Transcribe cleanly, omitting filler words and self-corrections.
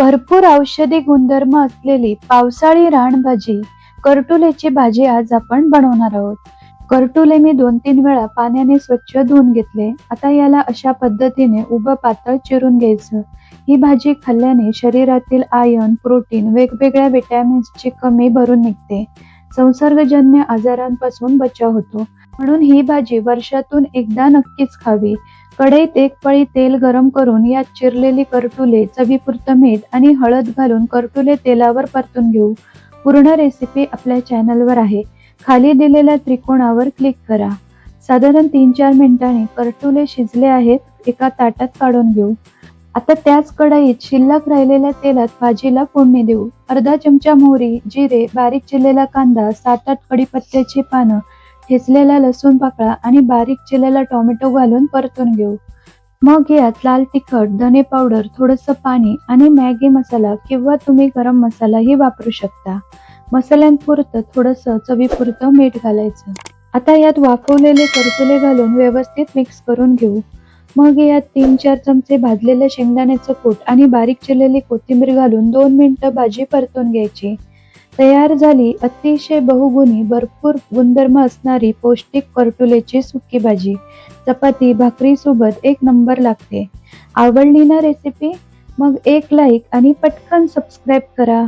भरपूर औषधी गुणधर्म असलेली पावसाळी रानभाजी करटुलेची भाजी आज आपण बनवणार आहोत. करटुले मी 2-3 वेळा पाण्याने स्वच्छ धुवून घेतले. आता याला अशा पद्धतीने उभं पातळ चिरून घ्यायचं. ही भाजी खाल्ल्याने शरीरातील आयर्न, प्रोटीन, वेगवेगळ्या व्हिटॅमिन्सची कमी भरून निघते. संसर्गजन्य आजारांपासून बचाव होतो. म्हणून ही भाजी वर्षातून एकदा नक्कीच खावी. कढईत एक पळी तेल गरम करून यात चिरलेली करटुले, चवीपुरतं मीठ आणि हळद घालून करटुले तेलावर परतून घेऊ. पूर्ण रेसिपी आपल्या चॅनलवर आहे. खाली दिलेल्या त्रिकोणावर क्लिक करा. साधारण 3-4 मिनिटांनी करटुले शिजले आहेत. एका ताटात काढून घेऊ. आता त्याच कढईत शिल्लक राहिलेल्या तेलात भाजीला फोडणी देऊ. अर्धा चमचा मोहरी, जिरे, बारीक चिरलेला कांदा, 7-8 कढीपत्त्याची पानं, ठेचलेला लसूण पाकळा आणि बारीक चिरलेला टोमॅटो घालून परतून घेऊ. मग यात लाल तिखट, धने पावडर, थोडंसं पाणी आणि मॅगी मसाला किंवा तुम्ही गरम मसालाही वापरू शकता. मसाल्यांपुरतं थोडंसं चवीपुरतं मीठ घालायचं. आता यात वाफवलेले करटुले घालून व्यवस्थित मिक्स करून घेऊ. मग यात 3-4 चमचे भाजलेलं शेंगदाण्याचं कूट आणि बारीक चिरलेली कोथिंबीर घालून 2 मिनिटं भाजी परतून घ्यायची. तयार झाली अतिशय बहुगुणी, भरपूर गुणधर्म असणारी पौष्टिक करटुलेची सुकी भाजी. चपाती, भाकरी सोबत एक नंबर लागते. आवडली ना रेसिपी? मग एक लाईक आणि पटकन सबस्क्राईब करा.